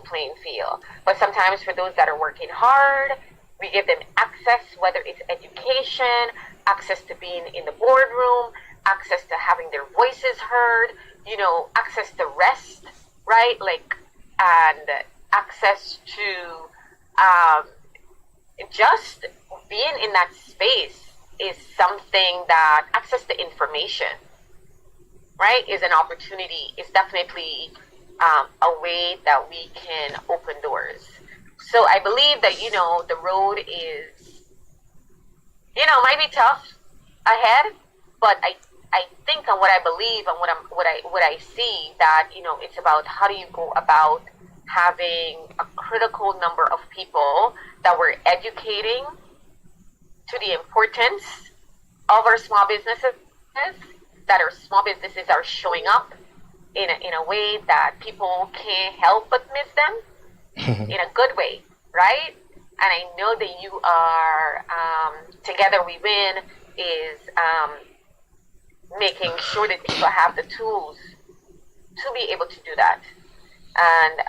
playing field. But sometimes for those that are working hard, we give them access, whether it's education, access to being in the boardroom, access to having their voices heard, access to rest, right? Like, and access to just being in that space is something that access to information, right, is an opportunity, is definitely a way that we can open doors. So I believe that, the road is, might be tough ahead, but I think on what I believe and what I see that, it's about how do you go about having a critical number of people that we're educating to the importance of our small businesses, that our small businesses are showing up in a way that people can't help but miss them in a good way, right? And I know that you are, Together We Win is making sure that people have the tools to be able to do that. And,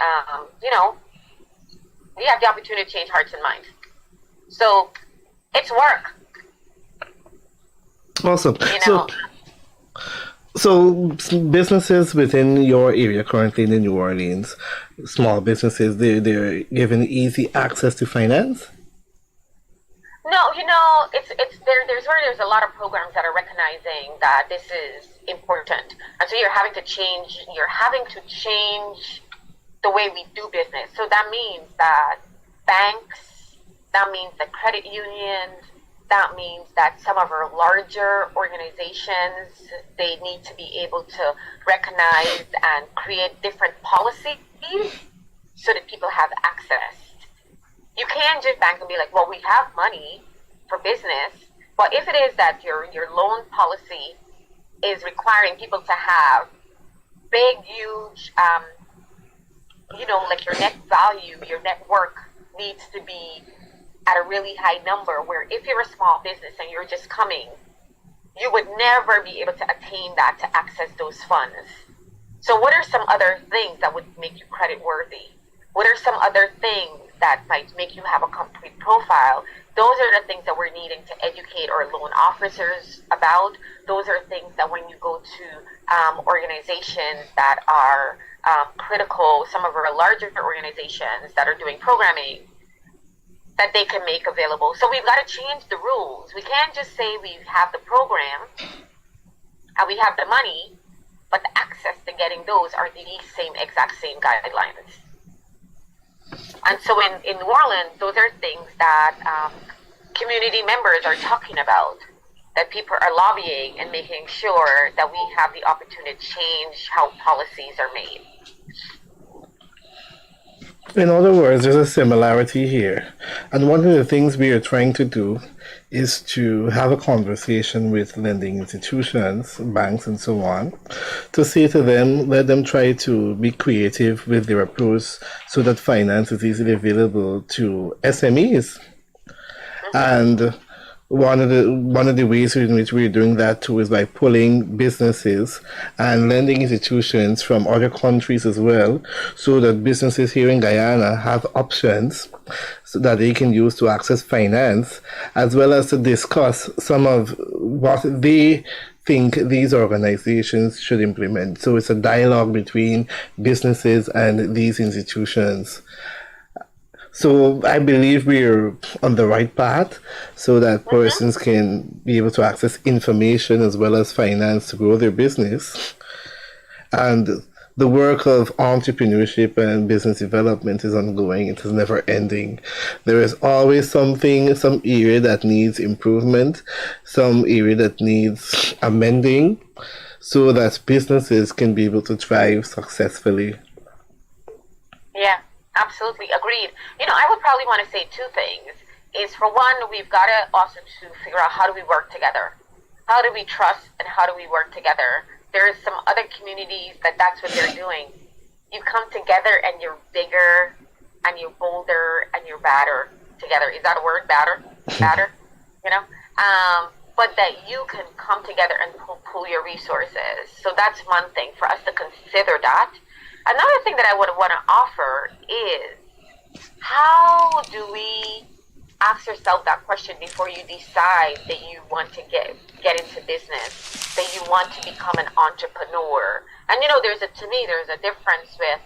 we have the opportunity to change hearts and minds. So it's work.
Awesome. So businesses within your area currently in New Orleans, small businesses, they're given easy access to finance?
No, there's a lot of programs that are recognizing that this is important. And so you're having to change the way we do business. So that means that banks, that means the credit unions, that means that some of our larger organizations, they need to be able to recognize and create different policies so that people have access. You can't just bank and be like, well, we have money for business, but if it is that your loan policy is requiring people to have big, huge, like your net value, your net worth needs to be at a really high number, where if you're a small business and you're just coming, you would never be able to attain that to access those funds. So what are some other things that would make you credit worthy? What are some other things that might make you have a complete profile? Those are the things that we're needing to educate our loan officers about. Those are things that when you go to organizations that are critical, some of our larger organizations that are doing programming, that they can make available. So we've got to change the rules. We can't just say we have the program and we have the money, but the access to getting those are the exact same guidelines. And so in New Orleans, those are things that community members are talking about, that people are lobbying and making sure that we have the opportunity to change how policies are made.
In other words, there's a similarity here. And one of the things we are trying to do is to have a conversation with lending institutions, banks, and so on, to say to them, let them try to be creative with their approach so that finance is easily available to SMEs. And one of the ways in which we're doing that too is by pulling businesses and lending institutions from other countries as well, so that businesses here in Guyana have options so that they can use to access finance, as well as to discuss some of what they think these organizations should implement. So it's a dialogue between businesses and these institutions. So I believe we're on the right path so that persons can be able to access information as well as finance to grow their business. And the work of entrepreneurship and business development is ongoing. It is never ending. There is always something, some area that needs improvement, some area that needs amending so that businesses can be able to thrive successfully.
Yeah. Absolutely agreed. I would probably want to say two things. Is for one, we've got to also to figure out how do we work together. How do we trust and how do we work together? There's some other communities that's what they're doing. You come together and you're bigger and you're bolder and you're badder together. Is that a word? Badder? But that you can come together and pool your resources. So that's one thing for us to consider that. Another thing that I would want to offer is, how do we ask yourself that question before you decide that you want to get into business, that you want to become an entrepreneur? And there's a difference with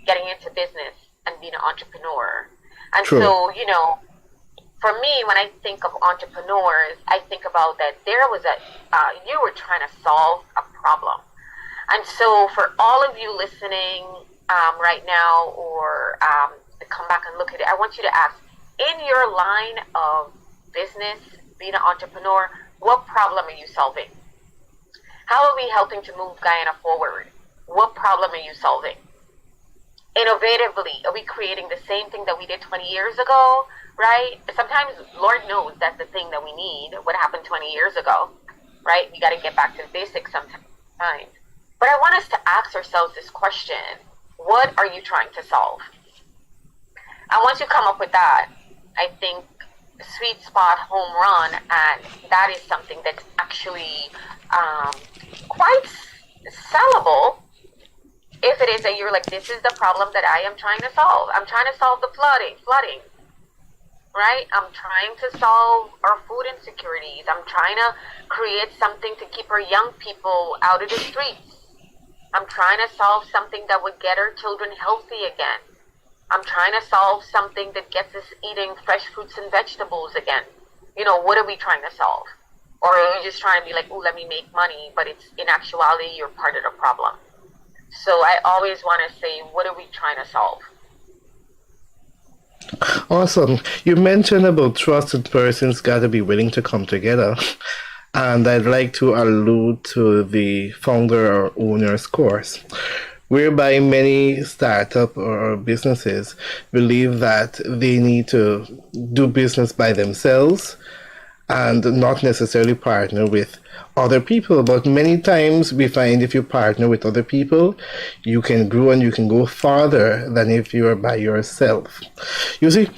getting into business and being an entrepreneur. And
True.
So, for me, when I think of entrepreneurs, I think about that there was you were trying to solve a problem. And so for all of you listening right now, or come back and look at it, I want you to ask, in your line of business, being an entrepreneur, what problem are you solving? How are we helping to move Guyana forward? What problem are you solving? Innovatively, are we creating the same thing that we did 20 years ago, right? Sometimes, Lord knows that's the thing that we need, what happened 20 years ago, right? We got to get back to the basics sometimes. But I want us to ask ourselves this question: what are you trying to solve? And once you come up with that, I think sweet spot, home run, and that is something that's actually quite sellable. If it is that you're like, this is the problem that I am trying to solve. I'm trying to solve the flooding, right? I'm trying to solve our food insecurities. I'm trying to create something to keep our young people out of the streets. I'm trying to solve something that would get our children healthy again. I'm trying to solve something that gets us eating fresh fruits and vegetables again. What are we trying to solve? Or are you just trying to be like, oh, let me make money, but it's in actuality, you're part of the problem. So I always want to say, what are we trying to solve?
Awesome. You mentioned about trusted persons got to be willing to come together. And I'd like to allude to the founder or owner's course, whereby many startup or businesses believe that they need to do business by themselves and not necessarily partner with other people. But many times we find if you partner with other people, you can grow and you can go farther than if you are by yourself. You see,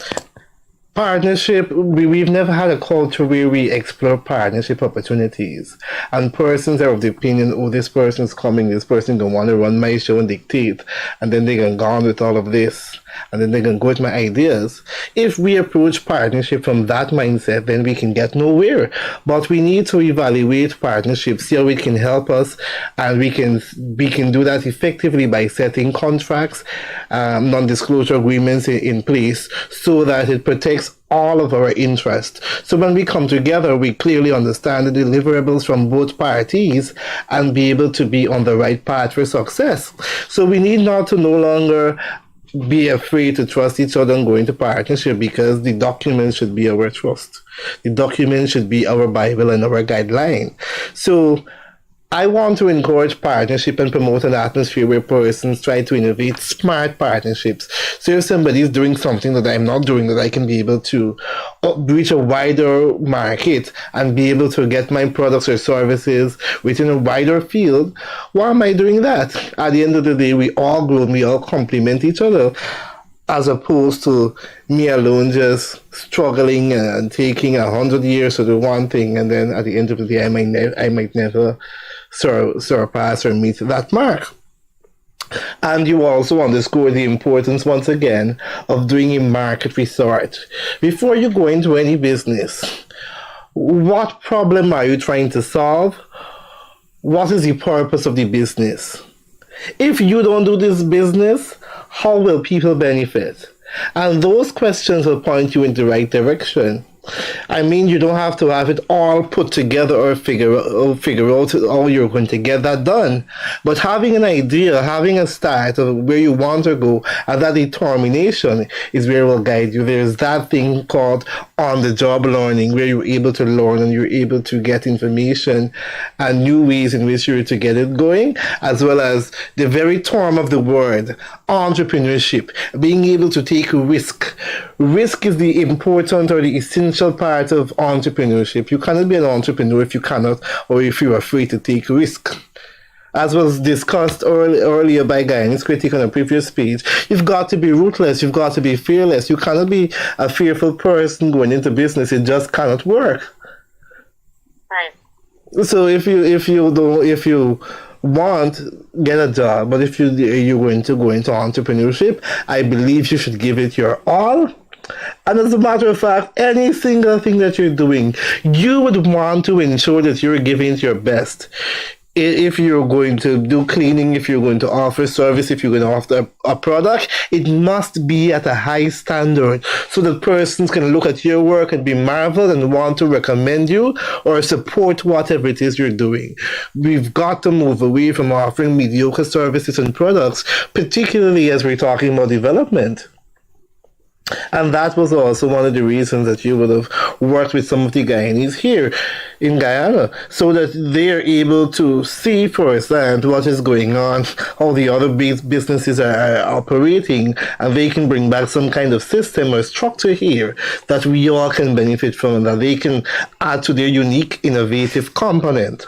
partnership, we've never had a culture where we explore partnership opportunities. And persons are of the opinion, oh, this person's coming, this person gonna want to run my show and dictate, and then they're gonna go on with all of this, and then they're gonna go with my ideas. If we approach partnership from that mindset, then we can get nowhere. But we need to evaluate partnerships, see how it can help us, and we can do that effectively by setting contracts, non-disclosure agreements in place, so that it protects all of our interests. So when we come together, we clearly understand the deliverables from both parties and be able to be on the right path for success. So we need not to no longer be afraid to trust each other and go into partnership, because the document should be our trust. The document should be our Bible and our guideline. So I want to encourage partnership and promote an atmosphere where persons try to innovate smart partnerships. So if somebody is doing something that I'm not doing, that I can be able to reach a wider market and be able to get my products or services within a wider field, why am I doing that? At the end of the day, we all grow and we all complement each other, as opposed to me alone just struggling and taking 100 years to do one thing, and then at the end of the day, I might never surpass or meet that mark. And you also underscore the importance, once again, of doing a market research. Before you go into any business, what problem are you trying to solve? What is the purpose of the business? If you don't do this business, how will people benefit? And those questions will point you in the right direction. I mean, you don't have to have it all put together or figure out how you're going to get that done. But having an idea, having a start of where you want to go, and that determination is where it will guide you. There's that thing called on-the-job learning, where you're able to learn and you're able to get information and new ways in which you're to get it going, as well as the very term of the word, entrepreneurship, being able to take risk. Risk is the important or the essential part of entrepreneurship. You cannot be an entrepreneur if you cannot, or if you're afraid to take risk. As was discussed earlier by Guyanese critic on a previous page, you've got to be ruthless, you've got to be fearless. You cannot be a fearful person going into business. It just cannot work.
Right.
So if you want, get a job, but if you're going to go into entrepreneurship, I believe you should give it your all. And as a matter of fact, any single thing that you're doing, you would want to ensure that you're giving it your best. if you're going to do cleaning, if you're going to offer service, if you're going to offer a product, it must be at a high standard so that persons can look at your work and be marveled and want to recommend you or support whatever it is you're doing. We've got to move away from offering mediocre services and products, particularly as we're talking about development. And that was also one of the reasons that you would have worked with some of the Guyanese here in Guyana, so that they're able to see firsthand what is going on, how the other businesses are operating, and they can bring back some kind of system or structure here that we all can benefit from, and that they can add to their unique, innovative component.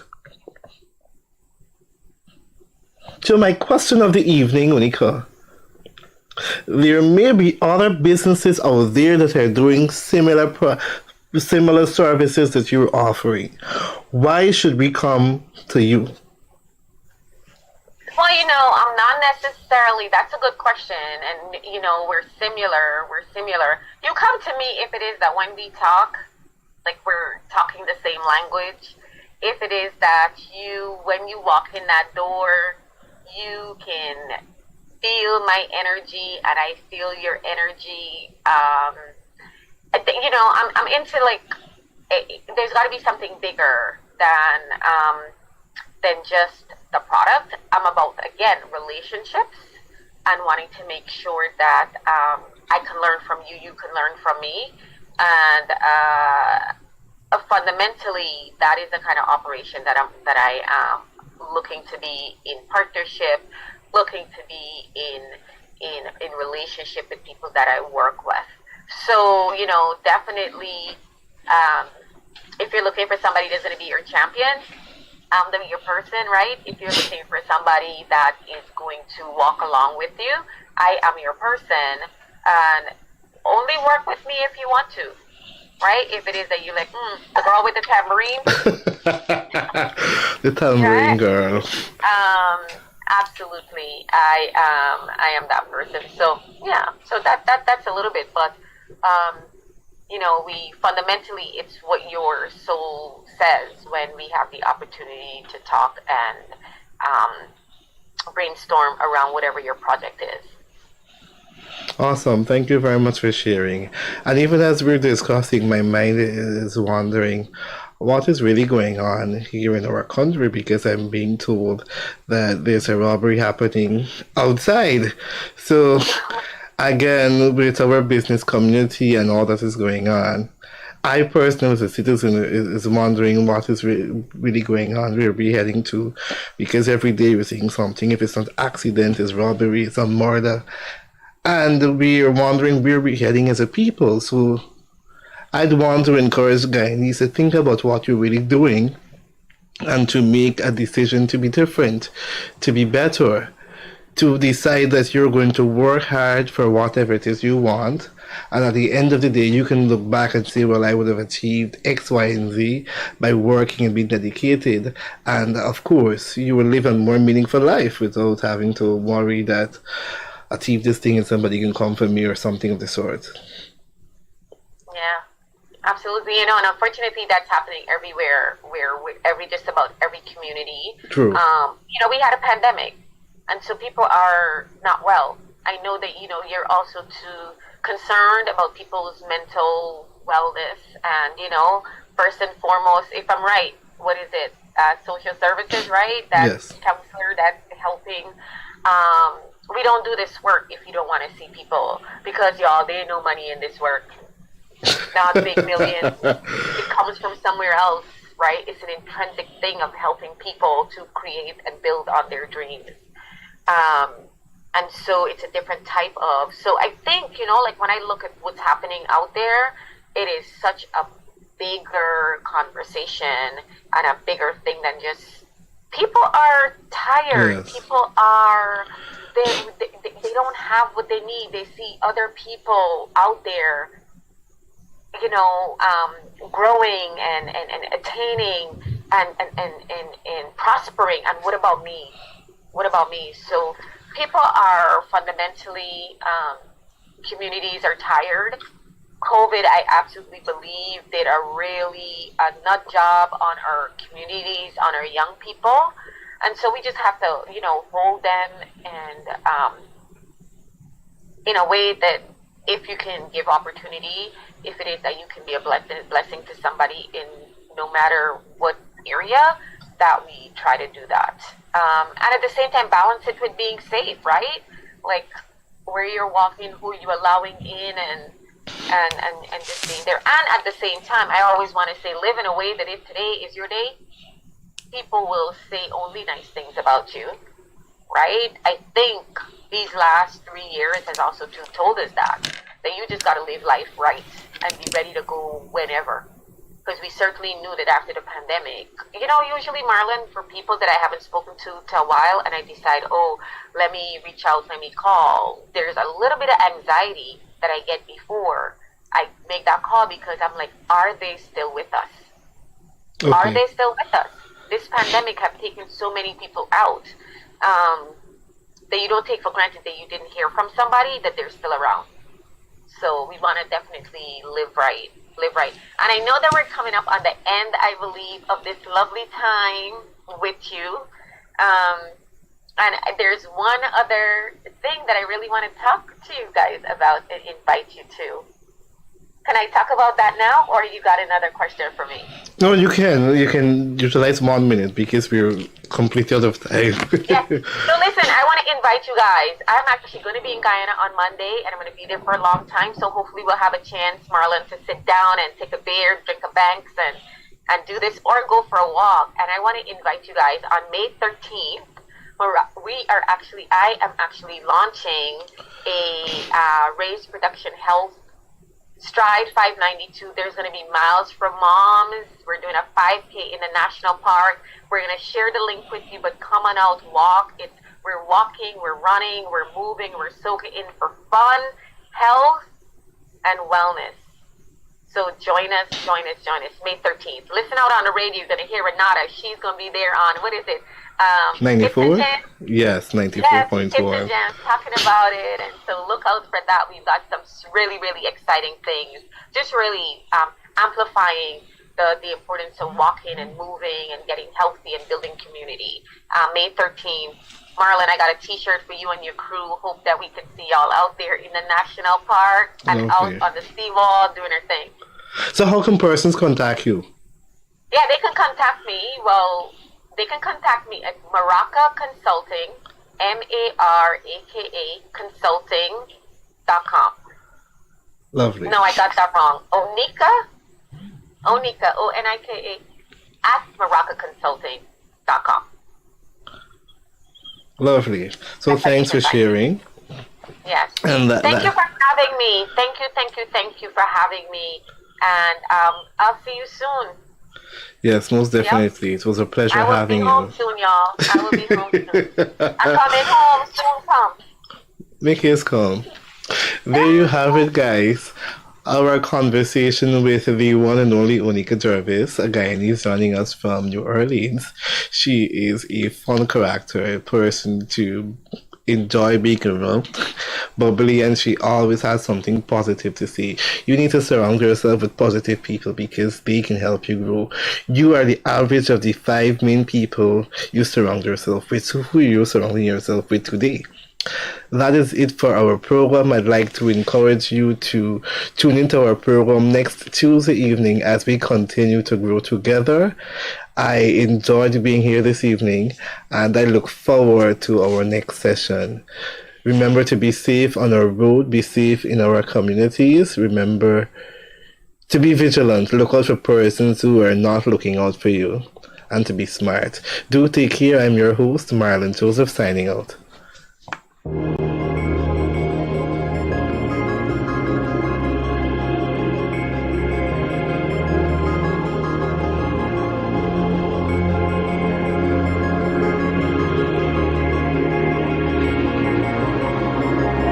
So my question of the evening, Onika, there may be other businesses out there that are doing similar services that you're offering. Why should we come to you?
Well, I'm not necessarily, that's a good question. And, we're similar. We're similar. You come to me if it is that when we talk, like we're talking the same language. If it is that when you walk in that door, you can feel my energy and I feel your energy. I'm into there's got to be something bigger than just the product. I'm about, again, relationships and wanting to make sure that I can learn from you, you can learn from me. And fundamentally, that is the kind of operation that I am looking to be in partnership, looking to be in relationship with people that I work with. So, definitely, if you're looking for somebody that's going to be your champion, I'm your person, right? If you're looking for somebody that is going to walk along with you, I am your person. And only work with me if you want to, right? If it is that you like, the girl with the tambourine.
The tambourine girl.
Absolutely. I am that person. So yeah, so that's a little bit, but we fundamentally, it's what your soul says when we have the opportunity to talk and brainstorm around whatever your project is.
Awesome. Thank you very much for sharing. And even as we're discussing, my mind is wondering what is really going on here in our country, because I'm being told that there's a robbery happening outside. So, again, with our business community and all that is going on, I personally, as a citizen, is wondering what is really going on, where we're heading to, because every day we're seeing something. If it's not accident, it's robbery, it's a murder. And we're wondering where we're heading as a people. So I'd want to encourage Guyanese to think about what you're really doing and to make a decision to be different, to be better, to decide that you're going to work hard for whatever it is you want. And at the end of the day, you can look back and say, well, I would have achieved X, Y, and Z by working and being dedicated. And of course, you will live a more meaningful life without having to worry that achieve this thing and somebody can come for me or something of the sort.
Yeah, absolutely. And unfortunately, that's happening everywhere. Just about every community.
True.
We had a pandemic, and so people are not well. I know that you're also too concerned about people's mental wellness, and first and foremost, if I'm right, what is it? Social services, right? That's
yes.
Counselor, that's helping. We don't do this work if you don't want to see people, because y'all, there ain't no money in this work. Not big millions. It comes from somewhere else, right? It's an intrinsic thing of helping people to create and build on their dreams. And so it's a different type of, so I think, when I look at what's happening out there, it is such a bigger conversation and a bigger thing than just, people are tired. Yes. People are, they don't have what they need. They see other people out there, growing and attaining and prospering. And what about me? What about me? So people are fundamentally, communities are tired. COVID, I absolutely believe, did a really nut job on our communities, on our young people. And so we just have to, hold them and in a way that if you can give opportunity, if it is that you can be a blessing to somebody in no matter what area, that we try to do that. And at the same time, balance it with being safe, right? Like where you're walking, who you're allowing in, and just being there. And at the same time, I always want to say, live in a way that if today is your day, people will say only nice things about you, right? I think these last 3 years has also told us that you just got to live life right and be ready to go whenever. Because we certainly knew that after the pandemic, usually, Marlon, for people that I haven't spoken to a while, and I decide, let me reach out, let me call, there's a little bit of anxiety that I get before I make that call, because I'm like, are they still with us? Okay. Are they still with us? This pandemic have taken so many people out that you don't take for granted that you didn't hear from somebody, that they're still around. So we want to definitely live right. And I know that we're coming up on the end, I believe, of this lovely time with you. And there's one other thing that I really want to talk to you guys about and invite you to. Can I talk about that now, or you got another question for me?
No, you can. You can utilize 1 minute because we're completely out of time.
Yeah. So listen, I want to invite you guys. I'm actually going to be in Guyana on Monday, and I'm going to be there for a long time. So hopefully we'll have a chance, Marlon, to sit down and take a beer, drink a Banks, and do this, or go for a walk. And I want to invite you guys on May 13th. I am actually launching a race production health Stride 592. There's going to be miles for moms. We're doing a 5K in the national park. We're going to share the link with you, but come on out, walk. We're walking, we're running, we're moving, we're soaking in for fun, health, and wellness. So join us. May 13th. Listen out on the radio. You're going to hear Renata. She's going to be there on, what is it?
94? Yes, 94.4.
Yes, talking about it. And so look out for that. We've got some really, really exciting things. Just really amplifying the importance of walking and moving and getting healthy and building community. May 13th. Marlon, I got a t-shirt for you and your crew. Hope that we can see y'all out there in the national park and out on the seawall doing our thing.
So how can persons contact you?
Yeah, they can contact me. Well, they can contact me at Maraka Consulting, Maraka Consulting.com.
Lovely.
No, I got that wrong. Onika, Onika, at MarakaConsulting.com.
Lovely. So thanks for sharing.
Yes. And thank you for having me. Thank you for having me. And I'll see you soon.
Yes, most definitely. Yep. It was a pleasure having you.
I will be home soon, y'all. I will be home soon. I'm coming home soon, come.
Make it come. There you have it, guys. Our conversation with the one and only Onika Jarvis, a Guyanese joining us from New Orleans. She is a fun character, a person to enjoy being around, bubbly, and she always has something positive to say. You need to surround yourself with positive people because they can help you grow. You are the average of the 5 main people you surround yourself with. So who are you surrounding yourself with today? That is it for our program. I'd like to encourage you to tune into our program next Tuesday evening as we continue to grow together. I enjoyed being here this evening and I look forward to our next session. Remember to be safe on our road, be safe in our communities. Remember to be vigilant, look out for persons who are not looking out for you, and to be smart. Do take care. I'm your host, Marlon Joseph, signing out.